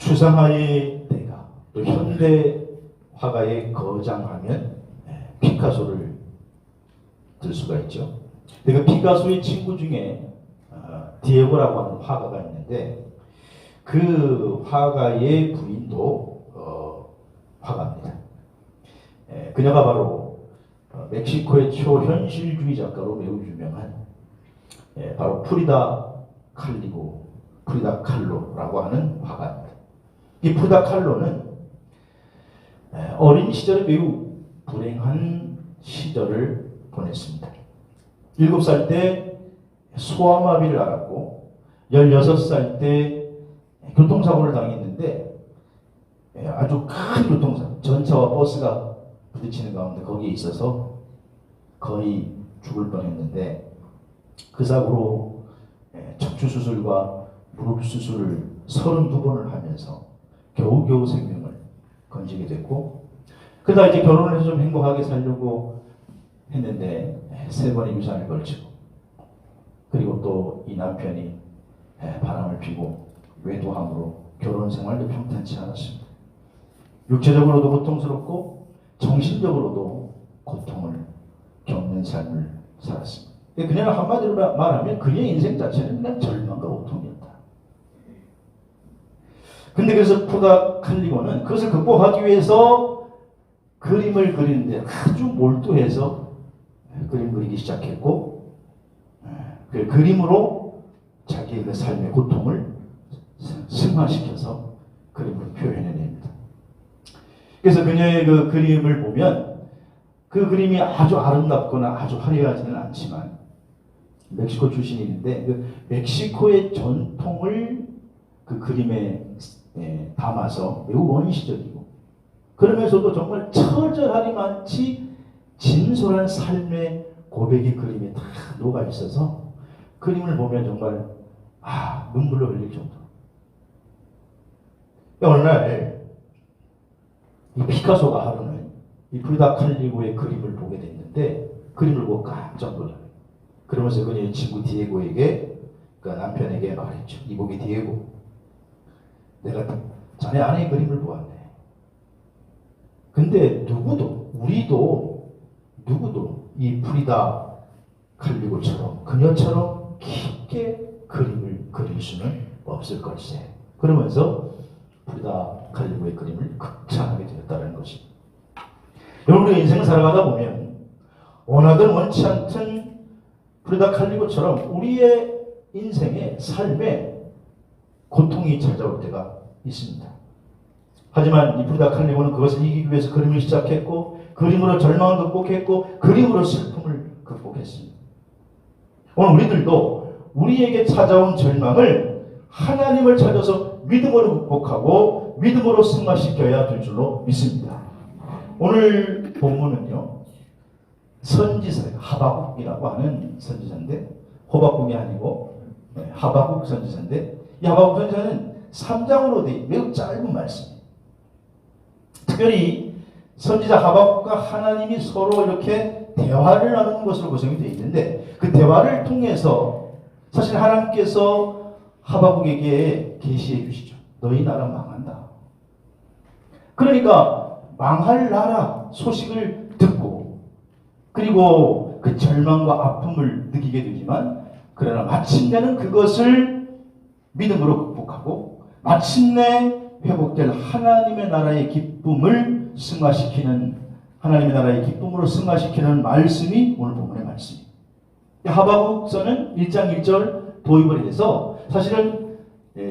추상화의 대가, 또 현대 화가의 거장하면 피카소를 들 수가 있죠. 그 피카소의 친구 중에 디에고라고 하는 화가가 있는데 그 화가의 부인도 화가입니다. 그녀가 바로 멕시코의 초현실주의 작가로 매우 유명한 바로 프리다 칼로라고 하는 화가입니다. 이 프리다 칼로는 어린 시절에 매우 불행한 시절을 보냈습니다. 7살 때 소아마비를 앓았고 16살 때 교통사고를 당했는데 아주 큰 교통사고, 전차와 버스가 부딪히는 가운데 거기에 있어서 거의 죽을 뻔했는데 그 사고로 척추 수술과 무릎 수술을 32번을 하면서 겨우겨우 생명을 건지게 됐고, 그러다 이제 결혼을 해서 좀 행복하게 살려고 했는데 3번의 유산을 걸치고, 그리고 또 이 남편이 바람을 피고 외도함으로 결혼 생활도 평탄치 않았습니다. 육체적으로도 고통스럽고 정신적으로도 고통을 겪는 삶을 살았습니다. 그녀는 한마디로 말하면 그녀의 인생 자체는 그냥 절망과 고통이었다. 근데 그래서 프리다 칼리고는 그것을 극복하기 위해서 그림을 그리는데 아주 몰두해서 그림 그리기 시작했고, 그 그림으로 자기의 그 삶의 고통을 승화시켜서 그림으로 표현해냅니다. 그래서 그녀의 그 그림을 보면 그 그림이 아주 아름답거나 아주 화려하지는 않지만 멕시코 출신인데 그 멕시코의 전통을 그 그림에 담아서 매우 원시적이고, 그러면서도 정말 처절하리만치 진솔한 삶의 고백이 그림에 다 녹아 있어서 그림을 보면 정말 눈물로 흘릴 정도로. 어느 날 이 피카소가 하루는 이 프리다 칼리고의 그림을 보게 됐는데 그림을 보고 깜짝 놀라요. 그러면서 그녀의 친구 디에고에게, 그 남편에게 말했죠. 이보게 디에고, 내가 자네 아내의 그림을 보았네. 근데 누구도 이 프리다 칼리고처럼, 그녀처럼 깊게 그림을 그릴 수는 없을 걸세. 그러면서 프리다 칼리고의 그림을 극찬하게 되었다는 것입니다. 여러분, 우리가 인생을 살아가다 보면 원하든 원치 않든 프리다 칼리고처럼 우리의 인생에, 삶에 고통이 찾아올 때가 있습니다. 하지만 이 프리다 칼리고는 그것을 이기기 위해서 그림을 시작했고, 그림으로 절망을 극복했고, 그림으로 슬픔을 극복했습니다. 오늘 우리들도 우리에게 찾아온 절망을 하나님을 찾아서 믿음으로 극복하고 믿음으로 승화시켜야 될 줄로 믿습니다. 오늘 본문은요, 선지자 하박국이라고 하는 선지자인데, 호박국이 아니고 하박국 선지자인데, 이 하박국 선지자는 3장으로 된 매우 짧은 말씀입니다. 특별히 선지자 하박국과 하나님이 서로 이렇게 대화를 나누는 것으로 구성이 되어 있는데, 그 대화를 통해서 사실 하나님께서 하박국에게 계시해 주시죠. 너희 나라 망한다. 그러니까 망할 나라 소식을 듣고, 그리고 그 절망과 아픔을 느끼게 되지만, 그러나 마침내는 그것을 믿음으로 극복하고 마침내 회복될 하나님의 나라의 기쁨을 승화시키는, 하나님의 나라의 기쁨으로 승화시키는 말씀이 오늘 본문의 말씀입니다. 하박국서는 1장 1절 도입을 해서 사실은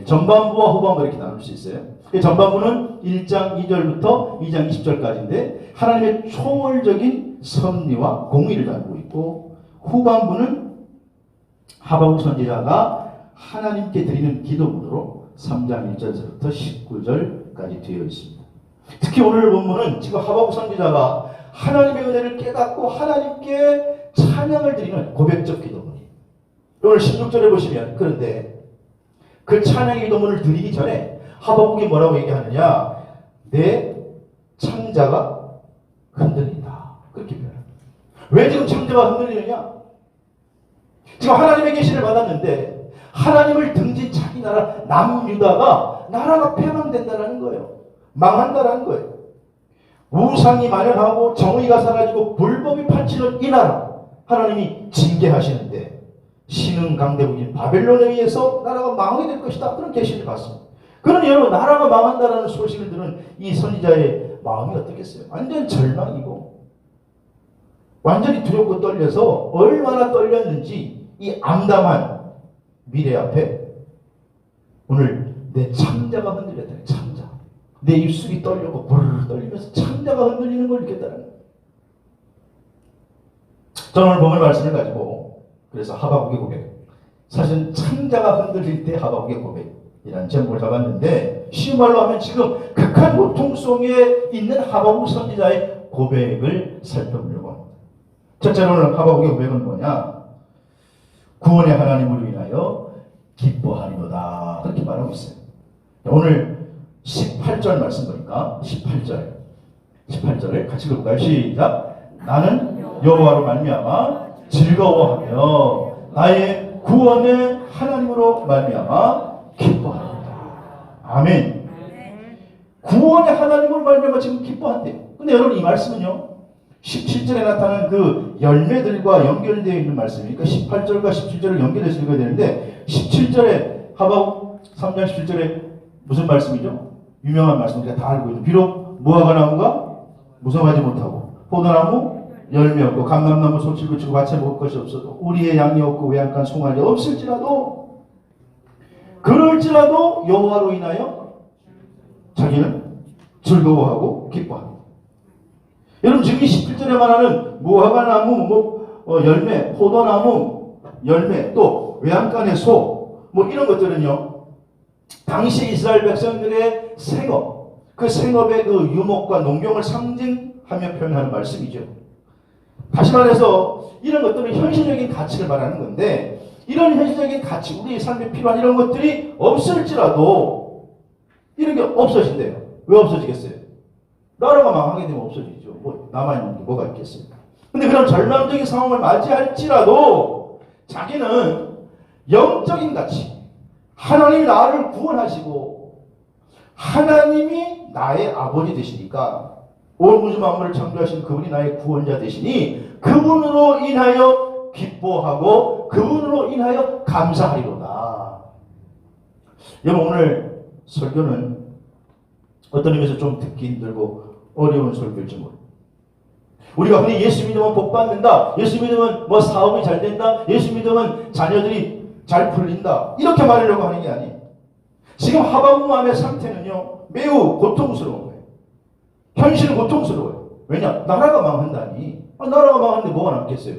전반부와 후반부 이렇게 나눌 수 있어요. 전반부는 1장 2절부터 2장 20절까지인데 하나님의 초월적인 섭리와 공의를 다루고 있고, 후반부는 하박국 선지자가 하나님께 드리는 기도문으로 3장 1절부터 19절까지 되어 있습니다. 특히 오늘 본문은 지금 하박국 선지자가 하나님의 은혜를 깨닫고 하나님께 찬양을 드리는 고백적 기도문이에요. 오늘 16절에 보시면, 그런데 그 찬양의 기도문을 드리기 전에 하박국이 뭐라고 얘기하느냐, 내 창자가 흔들린다, 그렇게 표현합니다. 왜 지금 창자가 흔들리느냐? 지금 하나님의 계시를 받았는데 하나님을 등진 자기 나라 남유다가 나라가 패망된다는 거예요. 망한다는 거예요. 우상이 만연하고 정의가 사라지고 불법이 판치는 이 나라 하나님이 징계하시는데 신흥 강대국인 바벨론에 의해서 나라가 망하게 될 것이다. 그런 계시를 받습니다. 그러니 여러분 나라가 망한다는 소식을 들은 이 선지자의 마음이 어떻겠어요? 완전 절망이고 완전히 두렵고 떨려서 얼마나 떨렸는지 이 암담한 미래 앞에 오늘 내 창자가 흔들렸다. 창자. 내 입술이 떨려고 부르르 떨리면서 창자가 흔들리는 걸 느꼈다는 거예요. 저는 오늘 본문 말씀을 가지고 그래서 하박국의 고백. 사실 창자가 흔들릴 때 하박국의 고백이라는 제목을 잡았는데 쉬운 말로 하면 지금 극한 고통 속에 있는 하박국 선지자의 고백을 살펴보려고 합니다. 첫째로 오늘 하박국의 고백은 뭐냐? 구원의 하나님으로 인하여 기뻐하리로다. 그렇게 말하고 있어요. 오늘 18절 말씀 보니까 18절을 같이 읽어볼까요? 시작. 나는 여호와로 말미암아 즐거워하며 나의 구원의 하나님으로 말미암아 기뻐하리로다. 아멘. 구원의 하나님으로 말미암아 지금 기뻐한대요. 근데 여러분 이 말씀은요 17절에 나타난 그 열매들과 연결되어 있는 말씀이니까 18절과 17절을 연결해서 읽어야 되는데 17절에 하박국 3장 17절에 무슨 말씀이죠? 유명한 말씀 우리가 다 알고 있는 비록 무화과 나무가 무성하지 못하고 포도나무 열매 없고 감람나무 소칠 그치고 밭에 먹을 것이 없어도 우리의 양이 없고 외양간 송아지 없을지라도 그럴지라도 여호와로 인하여 자기는 즐거워하고 기뻐합니다. 여러분 지금 이 17절에 말하는 무화과 나무 열매 포도나무 열매 또 외양간의 소 이런 것들은요 당시 이스라엘 백성들의 생업, 그 생업의 그 유목과 농경을 상징하며 표현하는 말씀이죠. 다시 말해서 이런 것들은 현실적인 가치를 말하는 건데 이런 현실적인 가치, 우리 삶에 필요한 이런 것들이 없을지라도 이런 게 없어진대요. 왜 없어지겠어요? 나라가 망하게 되면 없어지죠. 남아있는 게 뭐가 있겠어요? 근데 그런 절망적인 상황을 맞이할지라도 자기는 영적인 가치, 하나님이 나를 구원하시고 하나님이 나의 아버지 되시니까 온 우주 만물을 창조하신 그분이 나의 구원자 되시니 그분으로 인하여 기뻐하고 그분으로 인하여 감사하리로다. 여러분 오늘 설교는 어떤 의미에서 좀 듣기 힘들고 어려운 설교일지 모릅니다. 우리가 흔히 예수 믿으면 복 받는다, 예수 믿으면 사업이 잘 된다, 예수 믿으면 자녀들이 잘 풀린다 이렇게 말하려고 하는 게 아니에요. 지금 하박국 마음의 상태는요 매우 고통스러운 거예요. 현실은 고통스러워요. 왜냐? 나라가 망한다니. 나라가 망하는데 뭐가 남겠어요?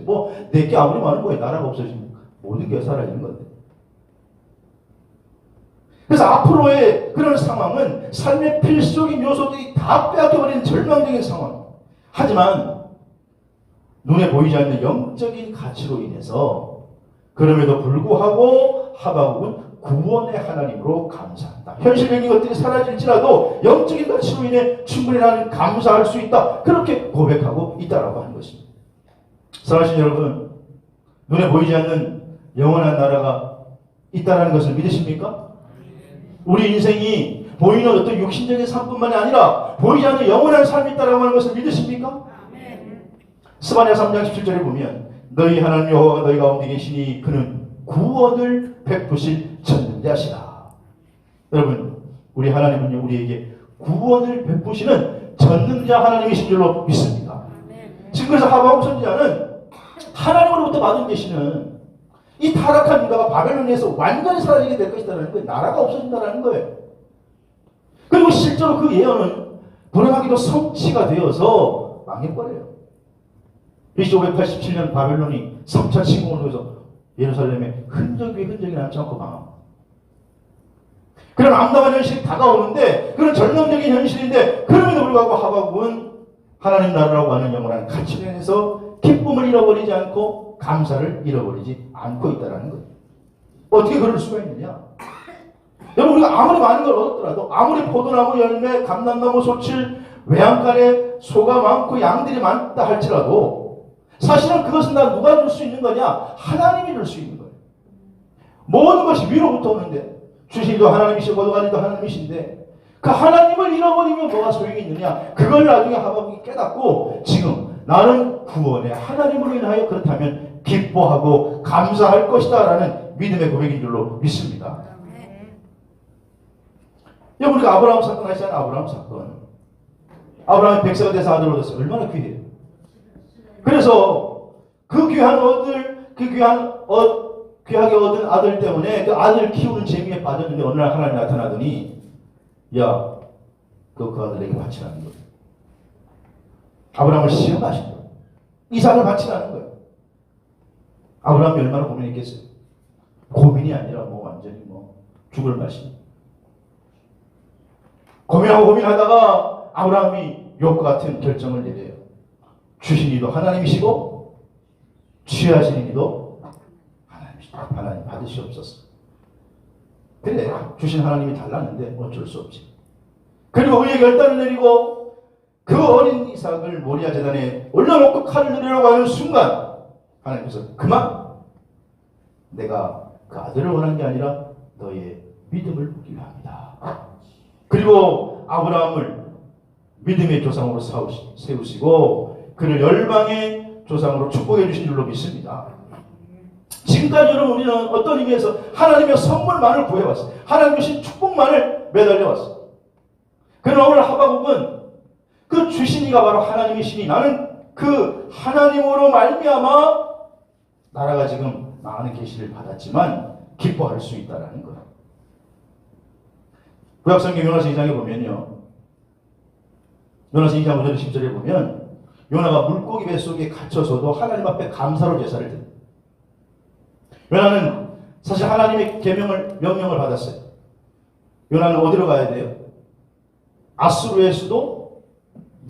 내게 아무리 많은 거예요. 나라가 없어지면 모든 게 사라지는 건데. 그래서 앞으로의 그런 상황은 삶의 필수적인 요소들이 다 빼앗겨버리는 절망적인 상황. 하지만 눈에 보이지 않는 영적인 가치로 인해서 그럼에도 불구하고 하박국은 구원의 하나님으로 감사한다. 현실적인 것들이 사라질지라도 영적인 가치로 인해 충분히 나는 감사할 수 있다. 그렇게 고백하고 있다라고 하는 것입니다. 사랑하시는 여러분, 눈에 보이지 않는 영원한 나라가 있다는 것을 믿으십니까? 우리 인생이 보이는 어떤 육신적인 삶뿐만이 아니라 보이지 않는 영원한 삶이 있다라고 하는 것을 믿으십니까? 스바냐 3장 17절에 보면 너희 하나님 여호와가 너희 가운데 계시니 그는 구원을 베푸실 전능자시다. 여러분 우리 하나님은요 우리에게 구원을 베푸시는 전능자 하나님이신 줄로 믿습니다. 지금 그래서 하박국 선지자는 하나님으로부터 받은 계시는 이 타락한 유다가 바벨론에서 완전히 사라지게 될 것이라는 거예요. 나라가 없어진다는 거예요. 그리고 실제로 그 예언은 불행하게도 성취가 되어서 망해버려요. BC 587년 바벨론이 3차 침공을 해서 예루살렘에 흔적 위에 흔적이 남지 않고 망합니다. 그런 암담한 현실이 다가오는데 그런 절망적인 현실인데 그럼에도 불구하고 하박국은 하나님 나라라고 하는 영원한 가치로 인해서 기쁨을 잃어버리지 않고 감사를 잃어버리지 않고 있다는 거예요. 어떻게 그럴 수가 있느냐? 여러분 우리가 아무리 많은 걸 얻었더라도 아무리 포도나무 열매, 감람나무 소칠, 외양간에 소가 많고 양들이 많다 할지라도 사실은 그것은 다 누가 줄 수 있는 거냐? 하나님이 줄 수 있는 거예요. 모든 것이 위로부터 오는데 주신이도 하나님이시고 거두가니도 하나님이신데 그 하나님을 잃어버리면 뭐가 소용이 있느냐. 그걸 나중에 하박국이 깨닫고 지금 나는 구원의 하나님으로 인하여 그렇다면 기뻐하고 감사할 것이다 라는 믿음의 고백인 줄로 믿습니다. 여러분 우리가 아브라함 사건 하시잖아요. 아브라함 사건. 아브라함이 백세가 돼서 아들을 얻었어요. 얼마나 귀해요. 그래서 그 귀하게 얻은 아들 때문에 그 아들 키우는 재미에 빠졌는데 어느 날 하나님이 나타나더니 야, 그 아들에게 바치라는 거예요. 아브라함을 시험하신 거예요. 이삭을 바치라는 거예요. 아브라함이 얼마나 고민했겠어요. 고민이 아니라 완전히 죽을 맛이. 고민하다가 아브라함이 욥과 같은 결정을 내려요. 주신 이도 하나님이시고 취하신 이도 하나님이시다. 하나님 받으시옵소서. 그래, 주신 하나님이 달랐는데 어쩔 수 없지. 그리고 의의 결단을 내리고 그 어린 이삭을 모리아 제단에 올려놓고 칼을 들으려고 하는 순간 하나님께서 그만, 내가 그 아들을 원한 게 아니라 너의 믿음을 보기 합니다. 그리고 아브라함을 믿음의 조상으로 세우시고 그를 열방의 조상으로 축복해 주신 줄로 믿습니다. 지금까지 여러분 우리는 어떤 의미에서 하나님의 선물만을 구해왔어요. 하나님 주신 축복만을 매달려왔어요. 그러나 오늘 하박국은 그 주신 이가 바로 하나님이시니 나는 그 하나님으로 말미암아 나라가 지금 많은 계시를 받았지만 기뻐할 수 있다는 거예요. 구약성경 요나서 2장에 보면요. 요나서 2장 5절 10절에 보면 요나가 물고기 뱃속에 갇혀서도 하나님 앞에 감사로 제사를 드립니다. 요나는 사실 하나님의 명령을 받았어요. 요나는 어디로 가야 돼요? 아수르의 수도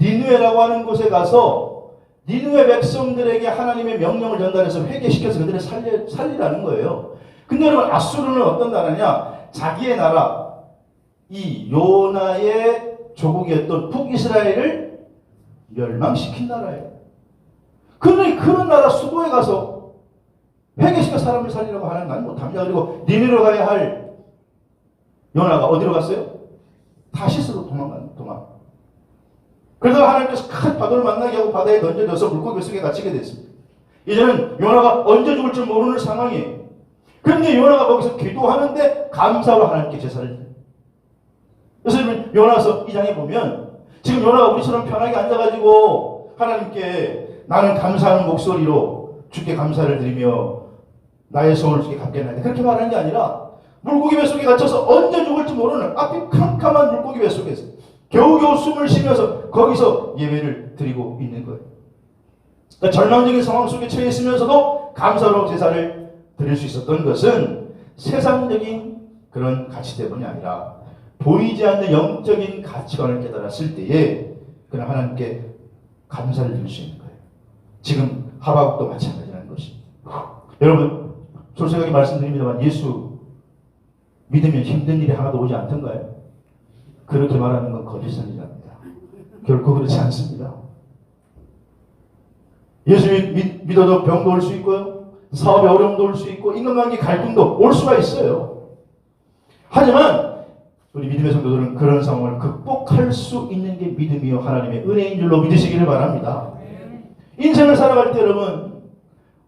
니느웨라고 하는 곳에 가서 니느웨 백성들에게 하나님의 명령을 전달해서 회개시켜서 그들을 살리라는 거예요. 근데 여러분 아수르는 어떤 나라냐? 자기의 나라, 이 요나의 조국이었던 북이스라엘을 멸망시킨 나라예요. 그러니 그런 나라 수도에 가서 회개시켜 사람을 살리려고 하는 건 못합니다. 그리고 니느웨로 가야 할 요나가 어디로 갔어요? 타시스로 도망. 그러다가 하나님께서 큰 파도를 만나게 하고 바다에 던져져서 물고기 속에 갇히게 됐습니다. 이제는 요나가 언제 죽을지 모르는 상황이에요. 그런데 요나가 거기서 기도하는데 감사로 하나님께 제사를 드려요. 그래서 요나서 2장에 보면 지금 요나가 우리처럼 편하게 앉아가지고 하나님께 나는 감사하는 목소리로 주께 감사를 드리며 나의 소원을 주께 갚겠나이다. 그렇게 말하는 게 아니라 물고기 뱃속에 갇혀서 언제 죽을지 모르는 앞이 캄캄한 물고기 뱃속에서 겨우겨우 숨을 쉬면서 거기서 예배를 드리고 있는 거예요. 그러니까 절망적인 상황 속에 처해 있으면서도 감사로 제사를 드릴 수 있었던 것은 세상적인 그런 가치 때문이 아니라 보이지 않는 영적인 가치관을 깨달았을 때에 그냥 하나님께 감사를 드릴 수 있는 거예요. 지금 하박국도 마찬가지라는 것입니다. 여러분 솔직하게 말씀드립니다만 예수 믿으면 힘든 일이 하나도 오지 않던가요? 그렇게 말하는 건 거짓 선지자입니다. 결코 그렇지 않습니다. 예수 믿어도 병도 올 수 있고요. 사업에 어려움도 올 수 있고 인간관계 갈등도 올 수가 있어요. 하지만 우리 믿음의 성도들은 그런 상황을 극복할 수 있는 게 믿음이요 하나님의 은혜인 줄로 믿으시기를 바랍니다. 인생을 살아갈 때 여러분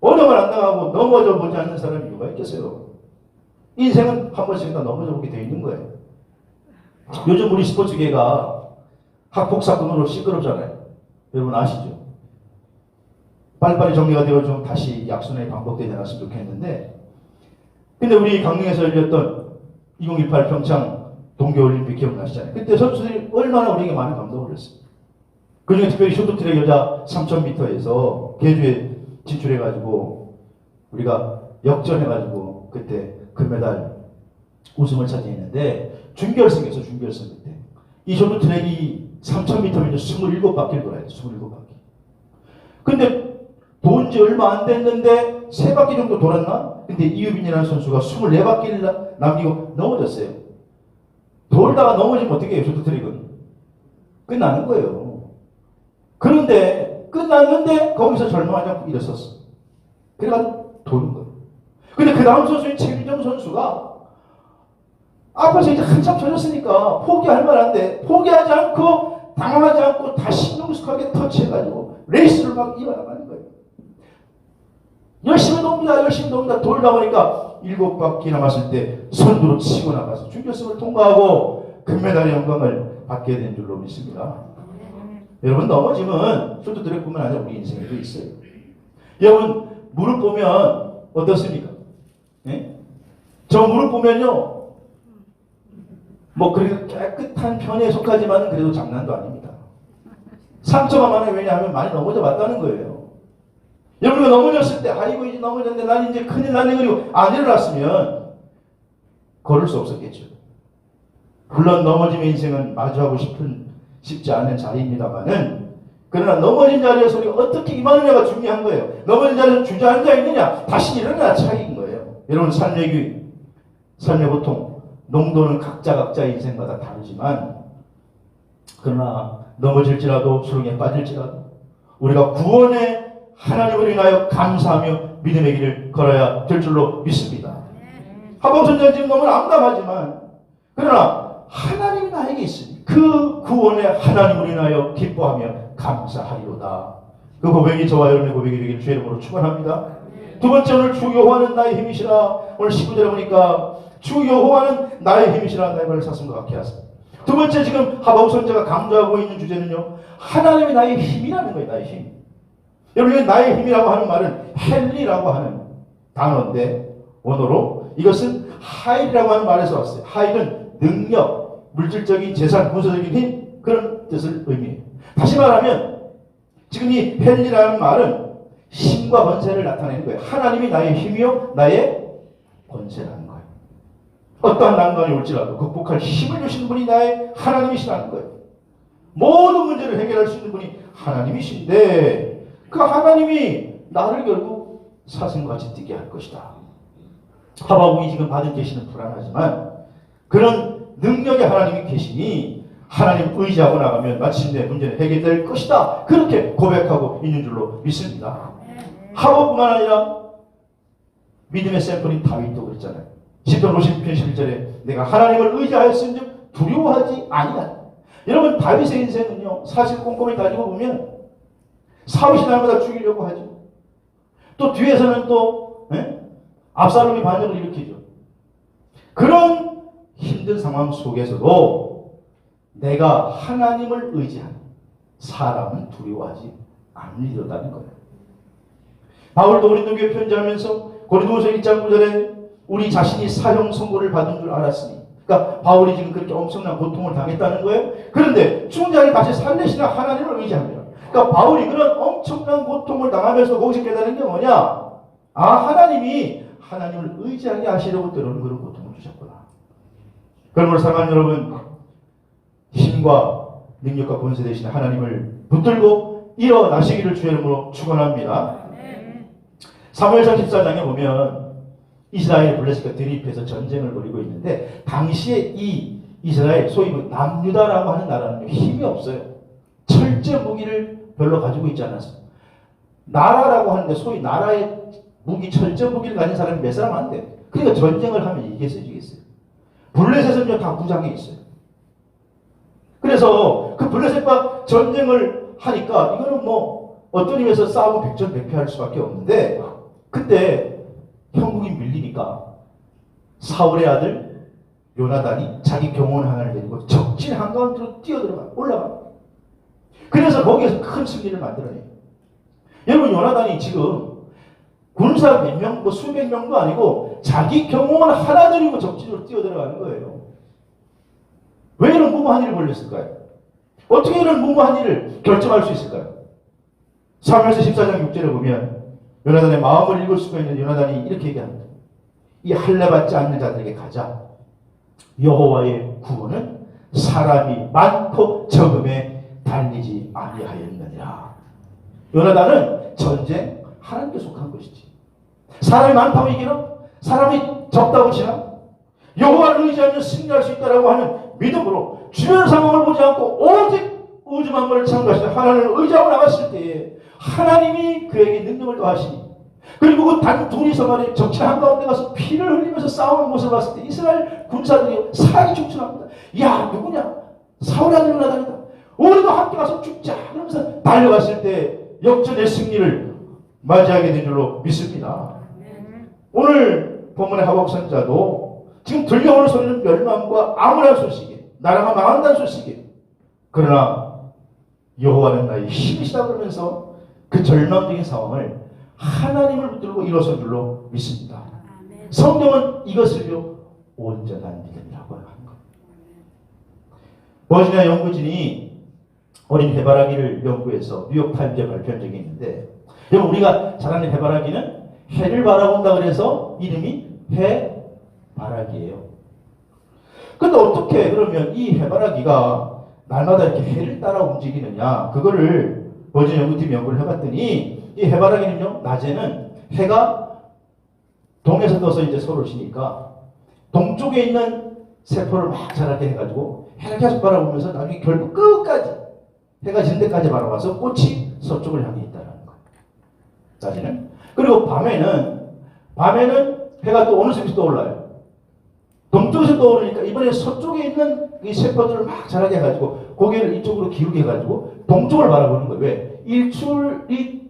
어려움을 안 당하고 넘어져 보지 않는 사람이 누가 있겠어요? 인생은 한 번씩 다 넘어져 보게 되어 있는 거예요. 요즘 우리 스포츠계가 학폭 사건으로 시끄럽잖아요. 여러분 아시죠? 빨리빨리 정리가 되어 좀 다시 약순환이 반복되지 않았으면 좋겠는데 근데 우리 강릉에서 열렸던 2018 평창 동계올림픽 기억나시잖아요. 그때 선수들이 얼마나 우리에게 많은 감동을 했어요. 그중에 특별히 쇼트트랙 여자 3000m에서 계주에 진출해가지고 우리가 역전해가지고 그때 금메달 우승을 차지했는데 준결승에서 준결승 그때 이 쇼트트랙이 3000m면 27바퀴를 돌아야 돼. 27바퀴. 근데 도은 지 얼마 안 됐는데 3바퀴 정도 돌았나? 근데 이유빈이라는 선수가 24바퀴를 남기고 넘어졌어요. 돌다가 넘어지면 어떻게 해요? 쇼트트랙은 끝나는 거예요. 그런데 끝났는데 거기서 절망하지 않고 일어섰어. 그래가지고 도는 거예요. 근데 그 다음 선수인 최민정 선수가 앞에서 이제 한참 젖었으니까 포기할 만한데 포기하지 않고 당황하지 않고 다시 능숙하게 터치해가지고 레이스를 막 이어나가는 거예요. 열심히 돕니다. 열심히 돕니다. 돌다 보니까 7바퀴 남았을 때 선두로 치고 나가서 준결승을 통과하고 금메달의 영광을 받게 된 줄로 믿습니다. 여러분, 넘어짐은 쇼트트랙뿐만 아니라 우리 인생에도 있어요. 여러분, 무릎 보면 어떻습니까? 네? 저 무릎 보면요, 뭐 그래도 깨끗한 편에 속하지만 그래도 장난도 아닙니다. 상처가 많아요. 왜냐하면 많이 넘어져 봤다는 거예요. 여러분이 넘어졌을 때 아이고 이제 넘어졌는데 난 이제 큰일 나네 그리고 안 일어났으면 걸을 수 없었겠죠. 물론 넘어짐의 인생은 마주하고 싶지 않은 자리입니다만은, 그러나 넘어진 자리에서 우리가 어떻게 임하느냐가 중요한 거예요. 넘어진 자리에서 주저앉아 있느냐 다시 일어나야 차이인 거예요. 여러분, 삶의 고통, 농도는 각자의 인생마다 다르지만, 그러나 넘어질지라도 수렁에 빠질지라도 우리가 구원의 하나님을 인하여 감사하며 믿음의 길을 걸어야 될 줄로 믿습니다. 하박선지자는 지금 너무 암담하지만, 그러나 하나님이 나에게 있으니 그 구원의 하나님을 인하여 기뻐하며 감사하리로다. 그 고백이 저와 여러분의 고백이 되기를 주의 이름으로 축원합니다. 두 번째, 오늘 주 여호와는 나의 힘이시라. 오늘 19절에 보니까 주 여호와는 나의 힘이시라 나의 발을 사슴과 같게 하소서. 두 번째, 지금 하박국 선지자가 강조하고 있는 주제는요, 하나님이 나의 힘이라는 거예요. 나의 힘. 여러분, 나의 힘이라고 하는 말은 헬리라고 하는 단어인데, 원어로 이것은 하일이라고 하는 말에서 왔어요. 하일은 능력, 물질적인 재산, 군사적인 힘, 그런 뜻을 의미해요. 다시 말하면 지금 이 헬리라는 말은 힘과 권세를 나타내는 거예요. 하나님이 나의 힘이요 나의 권세라는 거예요. 어떠한 난관이 올지라도 극복할 힘을 주시는 분이 나의 하나님이시라는 거예요. 모든 문제를 해결할 수 있는 분이 하나님이신데, 그 하나님이 나를 결국 사슴같이 뛰게 할 것이다. 하박국이 지금 받은 계시는 불안하지만 그런 능력의 하나님이 계시니 하나님 의지하고 나가면 마침내 문제는 해결될 것이다. 그렇게 고백하고 있는 줄로 믿습니다. 하박국뿐만 아니라 믿음의 샘플인 다윗도 그랬잖아요. 시편 50편 11절에 내가 하나님을 의지하였은즉 두려워하지 아니하다. 여러분, 다윗의 인생은요, 사실 꼼꼼히 따지고 보면 사울이 날마다 죽이려고 하죠. 또 뒤에서는 또 압살롬이 반역을 일으키죠. 그런 힘든 상황 속에서도 내가 하나님을 의지하는 사람은 두려워하지 않으리로다는 거예요. 바울도 고린도교회 편지하면서 고린도후서 1장 9절에 우리 자신이 사형 선고를 받은 줄 알았으니, 그러니까 바울이 지금 그렇게 엄청난 고통을 당했다는 거예요. 그런데 죽은 자를 다시 살리시는 하나님을 의지합니다. 그러니까 바울이 그런 엄청난 고통을 당하면서 거기서 깨달은 게 뭐냐? 아, 하나님을 의지하게 하시려고 때로는 그런 고통을 주셨구나. 그러므로 사랑하는 여러분, 힘과 능력과 권세 되신 하나님을 붙들고 일어나시기를 주의 이름으로 축원합니다. 사무엘상 14장에 보면 이스라엘 블레셋과 대립해서 전쟁을 벌이고 있는데, 당시에 이 이스라엘, 소위 남유다라고 하는 나라는 힘이 없어요. 철제 무기를 별로 가지고 있지 않았어요. 나라라고 하는데 소위 나라의 무기, 철제 무기를 가진 사람이 몇 사람 안 돼. 그러니까 전쟁을 하면 이기겠어요. 블레셋은요 다 무장해 있어요. 그래서 그 블레셋과 전쟁을 하니까 이거는 뭐 어떤 의미에서 싸우고 백전백패할 수밖에 없는데, 그때 형국이 밀리니까 사울의 아들 요나단이 자기 경호원 하나를 데리고 적진 한가운데로 올라가. 그래서 거기에서 큰 승리를 만들어내요. 여러분, 요나단이 지금 군사 몇 명, 뭐 수백 명도 아니고 자기 경호원 하나 데리고 적진으로 뛰어들어가는 거예요. 왜 이런 무모한 일을 벌였을까요? 어떻게 이런 무모한 일을 결정할 수 있을까요? 사무엘서 14장 6절에 보면 요나단의 마음을 읽을 수가 있는 요나단이 이렇게 얘기합니다. 이 할례받지 않는 자들에게 가자. 여호와의 구원은 사람이 많고 적음에 달리지 아니하였느니라. 요나단은 전쟁 하나님께 속한 것이지. 사람이 많다고 이기나? 사람이 적다고 지나? 여호와를 의지하면 승리할 수 있다라고 하는 믿음으로 주변 상황을 보지 않고 오직 우주 만물을 창조하신 하나님을 의지하고 나갔을 때에 하나님이 그에게 능력을 더하시니, 그리고 그 단 둘이서 말이에요. 적진 한가운데 가서 피를 흘리면서 싸우는 모습을 봤을 때 이스라엘 군사들이 사기 축출합니다. 야, 누구냐? 사울이 아들 나다니다. 우리도 함께 가서 죽자. 그러면서 달려갔을 때 역전의 승리를 맞이하게 된 줄로 믿습니다. 오늘 본문의 하박국 선지자도 지금 들려오는 소리는 멸망과 암울한 소식이에요. 나라가 망한다는 소식이에요. 그러나 여호와는 나의 힘이시다 그러면서 그 절망적인 상황을 하나님을 붙들고 일어선 줄로 믿습니다. 성경은 이것을요 온전한 믿음이라고 하는 것. 버지니아 연구진이 어린 해바라기를 연구해서 뉴욕타임즈에 발표한 적이 있는데, 여러분 우리가 잘 아는 해바라기는 해를 바라본다 그래서 이름이 해바라기예요. 근데 어떻게 그러면 이 해바라기가 날마다 이렇게 해를 따라 움직이느냐, 그거를 버지니아 연구팀이 연구를 해봤더니 이 해바라기는요 낮에는 해가 동에서 떠서 이제 서로 지니까 동쪽에 있는 세포를 막 자라게 해가지고 해를 계속 바라보면서 나중에 결국 끝까지 해가 지는 데까지 바라봐서 꽃이 서쪽을 향해 있다는 거예요. 낮에는. 그리고 밤에는 해가 또 어느 쪽에서 떠올라요. 동쪽에서 떠오르니까 이번에 서쪽에 있는 이 세포들을 막 자라게 해가지고 고개를 이쪽으로 기울게 해가지고 동쪽을 바라보는 거예요. 왜? 일출이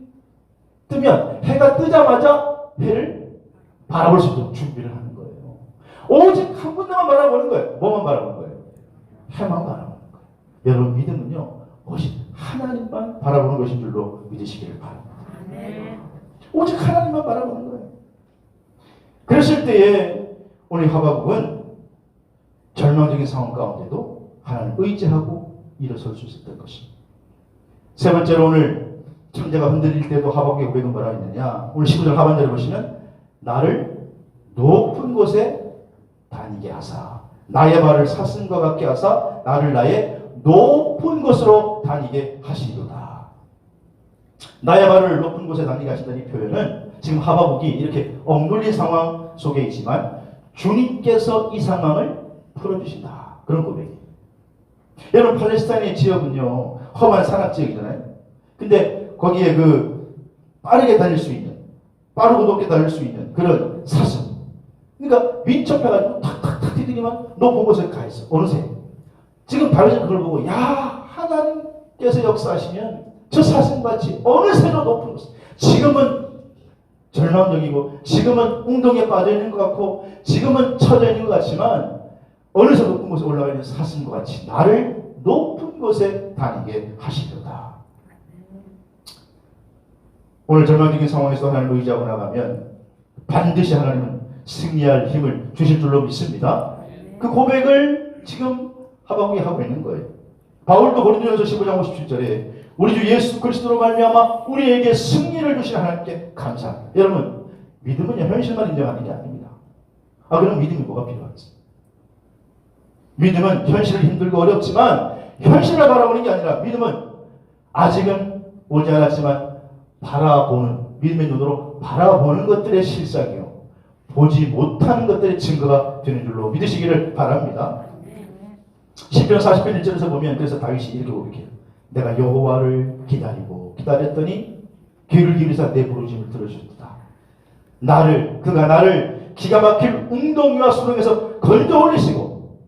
뜨면 해가 뜨자마자 해를 바라볼 수 있도록 준비를 하는 거예요. 오직 한 군데만 바라보는 거예요. 뭐만 바라보는 거예요? 해만 바라보는 거예요. 여러분 믿음은요 오직 하나님만 바라보는 것인 줄로 믿으시기를 바랍니다. 오직 하나님만 바라보는 거예요. 그랬을 때에 오늘 하박국은 절망적인 상황 가운데도 하나님을 의지하고 일어설 수 있었던 것입니다. 세 번째로 오늘 천재가 흔들릴 때도 하박국의 고백은 뭐라 했느냐. 오늘 19절 하반절에 보시면 나를 높은 곳에 다니게 하사 나의 발을 사슴과 같게 하사 나를 나의 높은 곳으로 다니게 하시리로다. 나의 발을 높은 곳에 다니게 하신다는 이 표현은 지금 하박국이 이렇게 억눌린 상황 속에 있지만 주님께서 이 상황을 풀어주신다. 그런 고백이에요. 여러분 팔레스타인의 지역은요 험한 산악지역이잖아요. 근데 거기에 그 빠르게 달릴 수 있는, 빠르고 높게 달릴 수 있는 그런 사슴, 그러니까 민첩해가지고 탁탁탁 뛰더니만 높은 곳에 가 있어. 어느새 지금 다윗은 그걸 보고 야 하나님께서 역사하시면 저 사슴같이 어느새로 높은 곳, 지금은 절망적이고 지금은 웅덩이에 빠져있는 것 같고 지금은 처져 있는 것 같지만 어느새 높은 곳에 올라가 있는 사슴과 같이 나를 높은 곳에 다니게 하시려다. 오늘 절망적인 상황에서 하나님을 의지하고 나가면 반드시 하나님은 승리할 힘을 주실 줄로 믿습니다. 그 고백을 지금 하박국이 하고 있는 거예요. 바울도 고린도전서 15장 57절에 우리 주 예수 그리스도로 말미암아 우리에게 승리를 주신 하나님께 감사. 여러분 믿음은 현실만 인정하는 게 아닙니다. 그럼 믿음이 뭐가 필요하겠어요? 믿음은 현실을 힘들고 어렵지만 현실을 바라보는 게 아니라 믿음은 아직은 오지 않았지만 바라보는, 믿음의 눈으로 바라보는 것들의 실상이요 보지 못하는 것들의 증거가 되는 줄로 믿으시기를 바랍니다. 시편 40편 1절에서 보면 그래서 다윗이 이렇게 고백해요. 내가 여호와를 기다렸더니 귀를 기울이사 내 부르심을 들어주셨다. 그가 나를 기가 막힐 웅덩이와 수렁에서 건져 올리시고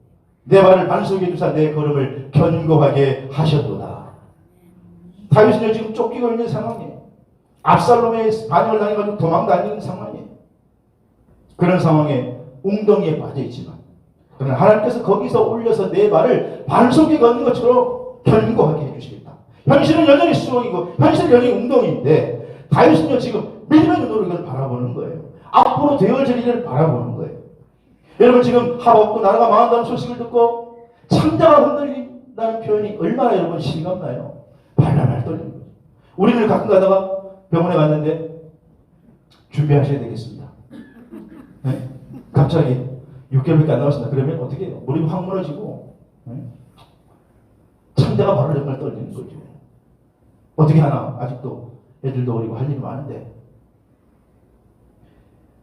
내 발을 반석에 두사 내 걸음을 견고하게 하셨도다. 다윗은 지금 쫓기고 있는 상황이에요. 압살롬의 반역을 당해가지고 도망다니는 상황이에요. 그런 상황에 웅덩이에 빠져있지만 그러나 하나님께서 거기서 올려서 내 발을 반석에 걷는 것처럼 견고하게 해주시겠다. 현실은 여전히 수렁이고 현실은 여전히 웅덩이인데 다윗은요 지금 믿음의 눈으로 이걸 바라보는 거예요. 앞으로 되어질 일을 바라보는 거예요. 여러분 지금 하박국도 나라가 망한다는 소식을 듣고 창자가 흔들린다는 표현이 얼마나 여러분 실감나요? 발발발 떨리는 거죠. 우리는 가끔 가다가 병원에 갔는데 준비하셔야 되겠습니다. 네? 갑자기 6개월밖에 안 남았습니다. 그러면 어떻게 해요? 무릎이 확 무너지고 창자가 바로 정말 떨리는 거죠. 어떻게 하나? 아직도 애들도 어리고 할 일이 많은데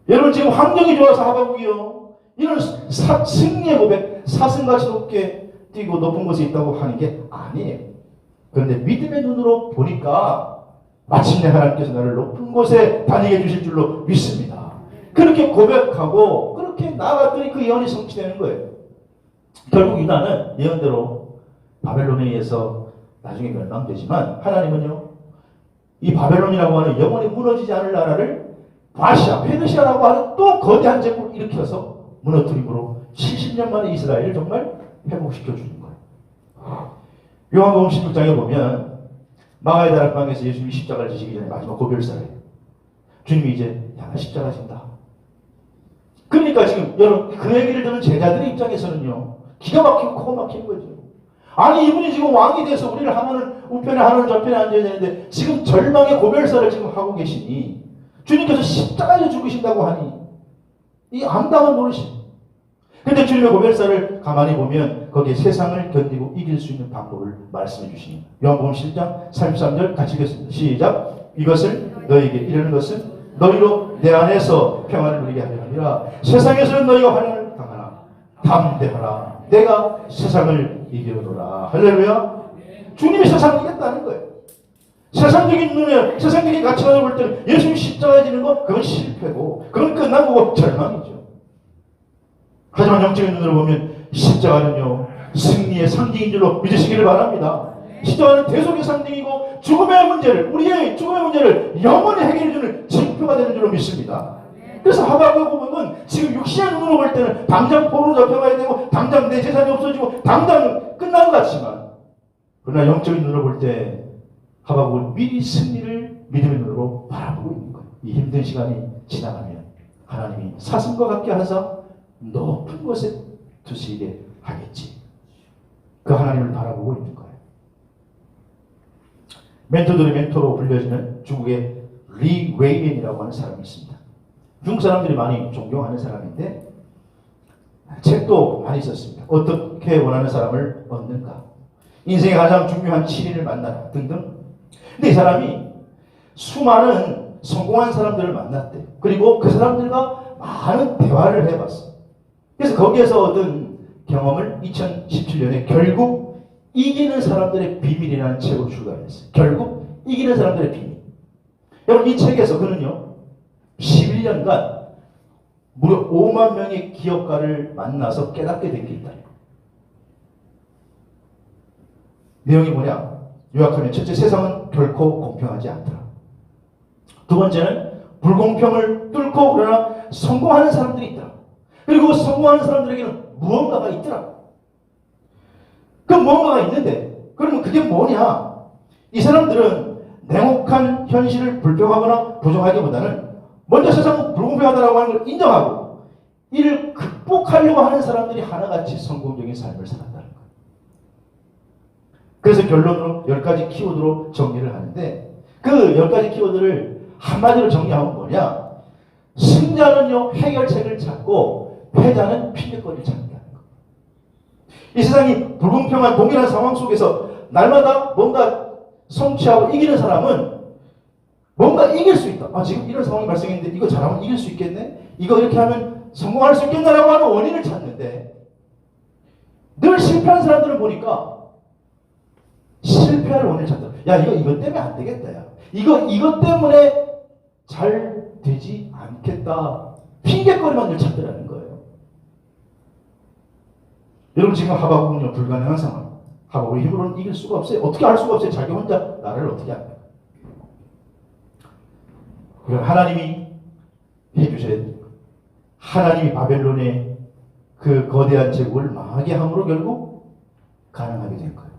여러분 지금 환경이 좋아서 하박국이요 이런 승리의 고백, 사슴같이 높게 뛰고 높은 곳에 있다고 하는 게 아니에요. 그런데 믿음의 눈으로 보니까 마침내 하나님께서 나를 높은 곳에 다니게 해주실 줄로 믿습니다. 그렇게 고백하고 그렇게 나아갔더니 그 예언이 성취되는 거예요. 결국 유다는 예언대로 바벨론에 의해서 나중에 멸망되지만 하나님은요, 이 바벨론이라고 하는 영원히 무너지지 않을 나라를 바시아, 페르시아라고 하는 또 거대한 제국을 일으켜서 무너뜨림으로 70년 만에 이스라엘을 정말 회복시켜 주는 거예요. 요한복음 16장에 보면 마가의 다락방에서 예수님이 십자가를 지시기 전에 마지막 고별사를 해요. 주님이 이제 야, 십자가 진다. 그러니까 지금 여러분 그 얘기를 듣는 제자들의 입장에서는요, 기가 막히고 코가 막히는 거죠. 아니 이분이 지금 왕이 돼서 우리를 하나는 우편에 하나는 좌편에 앉아야 되는데 지금 절망의 고별사를 지금 하고 계시니 주님께서 십자가에 죽으신다고 하니 이 암담한 노릇이. 그런데 주님의 고별사를 가만히 보면 거기에 세상을 견디고 이길 수 있는 방법을 말씀해 주시니 요한복음 10장 33절 같이 읽겠습니다. 시작. 이것을 너희에게 이르는 것은 너희로 내 안에서 평안을 누리게 하려 함이라. 세상에서는 너희가 환난을 당하나 담대하라. 내가 세상을 이기노라. 할렐루야. 주님이 세상을 이겼다는 거예요. 세상적인 눈에, 세상적인 가치관을 볼 때는 예수님 십자가에 지는 거, 그건 실패고, 그건 끝난 거고, 절망이죠. 하지만 영적인 눈으로 보면 십자가는요, 승리의 상징인 줄로 믿으시기를 바랍니다. 십자가는 대속의 상징이고, 죽음의 문제를, 우리의 죽음의 문제를 영원히 해결해주는 징표가 되는 줄로 믿습니다. 그래서 하박국은 지금 육신의 눈으로 볼 때는 당장 포로로 잡혀가야 되고, 당장 내 재산이 없어지고, 당장 끝난 것 같지만, 그러나 영적인 눈으로 볼 때, 하박국은 미리 승리를 믿음의 눈으로 바라보고 있는 거예요. 이 힘든 시간이 지나가면 하나님이 사슴과 같게 하사 높은 곳에 두시게 하겠지. 그 하나님을 바라보고 있는 거예요. 멘토들의 멘토로 불려지는 중국의 리 웨이엔이라고 하는 사람이 있습니다. 중국 사람들이 많이 존경하는 사람인데 책도 많이 썼습니다. 어떻게 원하는 사람을 얻는가, 인생의 가장 중요한 7인을 만나라 등등. 근데 이 사람이 수많은 성공한 사람들을 만났대. 그리고 그 사람들과 많은 대화를 해봤어. 그래서 거기에서 얻은 경험을 2017년에 결국 이기는 사람들의 비밀이라는 책으로 출간했어요. 결국 이기는 사람들의 비밀. 여러분 이 책에서 그는요 11년간 무려 5만 명의 기업가를 만나서 깨닫게 된 게 있다. 내용이 뭐냐? 요약하면 첫째, 세상은 결코 공평하지 않더라. 두 번째는 불공평을 뚫고 그러나 성공하는 사람들이 있더라. 그리고 성공하는 사람들에게는 무언가가 있더라. 그 무언가가 있는데 그러면 그게 뭐냐? 이 사람들은 냉혹한 현실을 불평하거나 부정하기보다는 먼저 세상은 불공평하다고 하는 걸 인정하고 이를 극복하려고 하는 사람들이 하나같이 성공적인 삶을 살았다는 거예요. 그래서 결론으로 10가지 키워드로 정리를 하는데 그 10가지 키워드를 한마디로 정리하면 뭐냐? 승자는요 해결책을 찾고 패자는 피해거리를 찾는다는 거예요. 이 세상이 불공평한 동일한 상황 속에서 날마다 뭔가 성취하고 이기는 사람은 뭔가 이길 수 있다. 아 지금 이런 상황이 발생했는데 이거 잘하면 이길 수 있겠네? 이거 이렇게 하면 성공할 수 있겠나라고 하는 원인을 찾는데 늘 실패하는 사람들을 보니까 실패할 원인을 찾다. 야 이것 때문에 안 되겠다. 야 이것 때문에 잘 되지 않겠다. 핑계거리만 늘 찾더라는 거예요. 여러분 지금 하박국은요 불가능한 상황. 하박국의 힘으로는 이길 수가 없어요. 어떻게 할 수가 없어요. 자기 혼자 나라를 어떻게 합니까? 그럼 하나님이 해주셔야 돼요. 하나님이 바벨론의 그 거대한 제국을 망하게 함으로 결국 가능하게 된 거예요.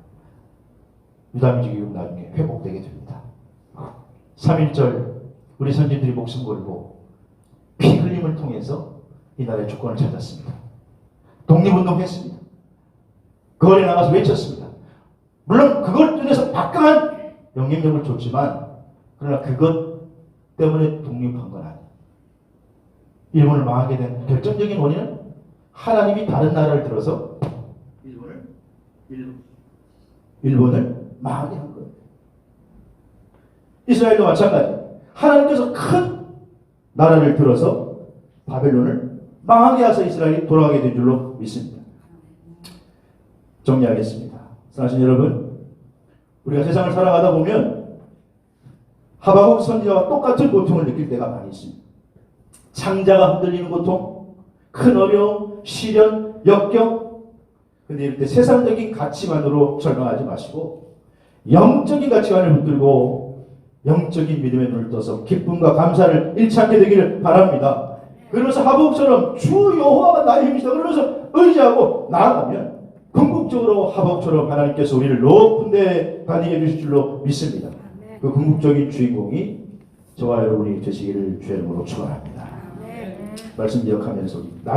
유다민족이 나중에 회복되게 됩니다. 3.1절 우리 선진들이 목숨 걸고 피 흘림을 통해서 이 나라의 주권을 찾았습니다. 독립운동했습니다. 거리에 나가서 외쳤습니다. 물론 그걸 통해서 막강한 영향력을 줬지만 그러나 그것 때문에 독립한 건 아니에요. 일본을 망하게 된 결정적인 원인은 하나님이 다른 나라를 들어서 일본을 망하게 한 거예요. 이스라엘도 마찬가지. 하나님께서 큰 나라를 들어서 바벨론을 망하게 하셔서 이스라엘이 돌아가게 된 줄로 믿습니다. 정리하겠습니다. 사실 여러분, 우리가 세상을 살아가다 보면 하박국 선지자와 똑같은 고통을 느낄 때가 많이 있습니다. 창자가 흔들리는 고통, 큰 어려움, 시련, 역경. 근데 이럴 때 세상적인 가치만으로 절망하지 마시고 영적인 가치관을 붙들고 영적인 믿음의 눈을 떠서 기쁨과 감사를 잃지 않게 되기를 바랍니다. 그러면서 하박국처럼 주 여호와가 나의 힘이시다 그러면서 의지하고 나아가면 궁극적으로 하박국처럼 하나님께서 우리를 높은 데 가게 해주실 줄로 믿습니다. 그 궁극적인 주인공이 저와 여러분이 되시기를 주의 이름으로 축원합니다. 말씀 기억하면서